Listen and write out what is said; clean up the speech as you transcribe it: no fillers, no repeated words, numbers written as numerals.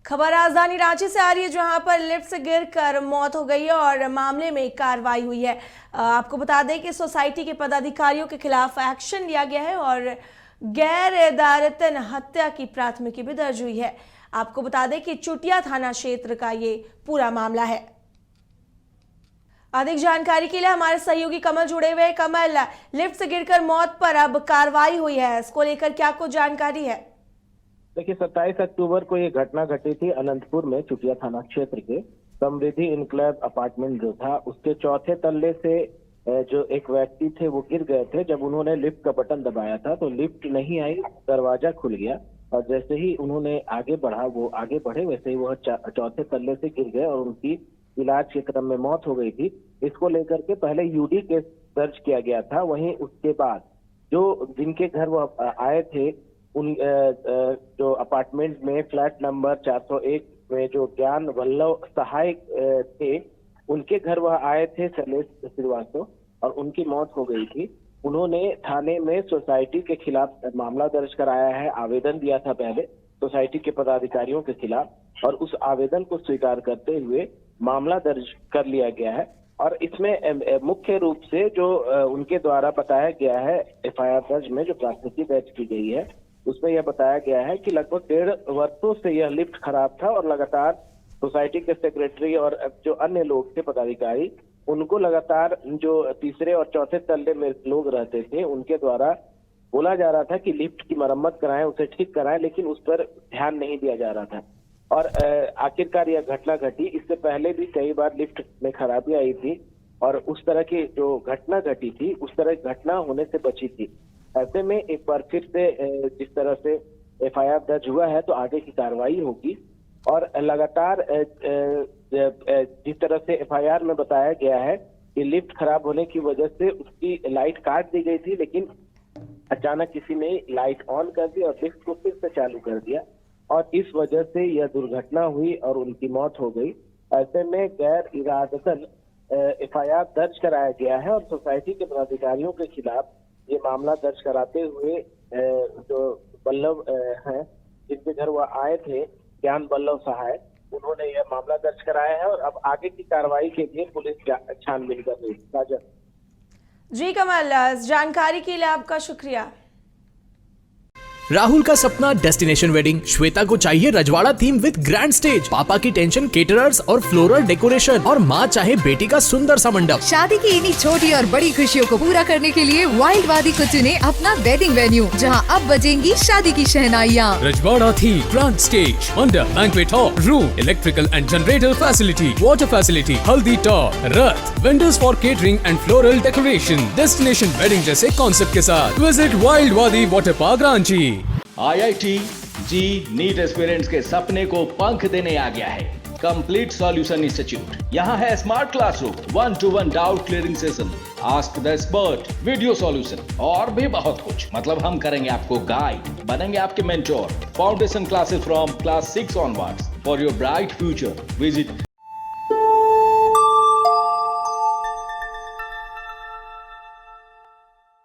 खबर राजधानी रांची से आ रही है, जहां पर लिफ्ट से गिरकर मौत हो गई है और मामले में कार्रवाई हुई है। आपको बता दें कि सोसाइटी के पदाधिकारियों के खिलाफ एक्शन लिया गया है और गैर इदारतन हत्या की प्राथमिकी भी दर्ज हुई है। आपको बता दें कि चुटिया थाना क्षेत्र का ये पूरा मामला है। अधिक जानकारी के लिए हमारे सहयोगी कमल जुड़े हुए हैं। कमल, लिफ्ट से गिरकर मौत पर अब कार्रवाई हुई है, इसको लेकर क्या कुछ जानकारी है? देखिए, 27 अक्टूबर को ये घटना घटी थी अनंतपुर में, चुटिया थाना क्षेत्र के समृद्धि इनक्लेव अपार्टमेंट जो था उसके चौथे तल्ले से जो एक व्यक्ति थे वो गिर गए थे। जब उन्होंने लिफ्ट का बटन दबाया था तो लिफ्ट नहीं आई, दरवाजा खुल गया और जैसे ही उन्होंने आगे बढ़े वैसे ही वह चौथे तल्ले से गिर गए और उनकी इलाज के क्रम में मौत हो गई थी। इसको लेकर के पहले यूडी केस दर्ज किया गया था। वहीं उसके बाद जो जिनके घर वो आए थे उन जो अपार्टमेंट में फ्लैट नंबर 401 में जो ज्ञान वल्लभ सहाय थे, उनके घर वह आए थे शैलेश श्रीवास्तव और उनकी मौत हो गई थी। उन्होंने थाने में सोसाइटी के खिलाफ मामला दर्ज कराया है, आवेदन दिया था पहले सोसाइटी के पदाधिकारियों के खिलाफ और उस आवेदन को स्वीकार करते हुए मामला दर्ज कर लिया गया है। और इसमें मुख्य रूप से जो उनके द्वारा बताया गया है एफआईआर दर्ज में जो प्राथमिकी दर्ज की गई है उसमें यह बताया गया है कि लगभग 1.5 वर्षों से यह लिफ्ट खराब था और लगातार सोसाइटी के सेक्रेटरी और जो अन्य लोग थे पदाधिकारी, उनको लगातार जो तीसरे और चौथे तल्ले में लोग रहते थे उनके द्वारा बोला जा रहा था कि लिफ्ट की मरम्मत कराएं, उसे ठीक कराएं, लेकिन उस पर ध्यान नहीं दिया जा रहा था और आखिरकार यह घटना घटी। इससे पहले भी कई बार लिफ्ट में खराबी आई थी और उस तरह की जो घटना घटी थी उस तरह की घटना होने से बची थी। ऐसे में एक बार फिर से जिस तरह से एफआईआर दर्ज हुआ है तो आगे की कार्रवाई होगी और लगातार जिस तरह से एफआईआर में बताया गया है कि लिफ्ट खराब होने की वजह से उसकी लाइट काट दी गई थी, लेकिन अचानक किसी ने लाइट ऑन कर दी और लिफ्ट को फिर से चालू कर दिया और इस वजह से यह दुर्घटना हुई और उनकी मौत हो गई। ऐसे में गैर इरादतन एफआईआर दर्ज कराया गया है और सोसाइटी के पदाधिकारियों के खिलाफ ये मामला दर्ज कराते हुए जो वल्लभ हैं जिनके घर वह आए थे ज्ञान वल्लभ सहाय, उन्होंने यह मामला दर्ज कराया है और अब आगे की कार्रवाई के लिए पुलिस छानबीन कर रही है। जी कमल, जानकारी के लिए आपका शुक्रिया। राहुल का सपना डेस्टिनेशन वेडिंग, श्वेता को चाहिए रजवाड़ा थीम विद ग्रैंड स्टेज, पापा की टेंशन केटरर्स और फ्लोरल डेकोरेशन और माँ चाहे बेटी का सुंदर सा मंडप। शादी की इन्हीं छोटी और बड़ी खुशियों को पूरा करने के लिए वाइल्ड वादी को चुने अपना वेडिंग वेन्यू, जहां अब बजेंगी शादी की शहनाइयाँ। रजवाड़ा थीम, ग्रैंड स्टेज, मंडप, banquet hall, room, electrical and generator facility, water facility, हल्दी top, Rath, vendors for catering and floral decoration, destination wedding जैसे कॉन्सेप्ट के साथ विजिट वाइल्ड वादी वाटर पार्क रांची। IIT जी नीट एस्पिरेंट्स के सपने को पंख देने आ गया है कंप्लीट सॉल्यूशन इंस्टीट्यूट। यहाँ है smart classroom, 1-to-1 doubt clearing session, ask the expert, video solution और भी बहुत कुछ। मतलब हम करेंगे आपको गाइड, बनेंगे आपके mentor. Foundation classes from class 6 onwards for your bright future. Visit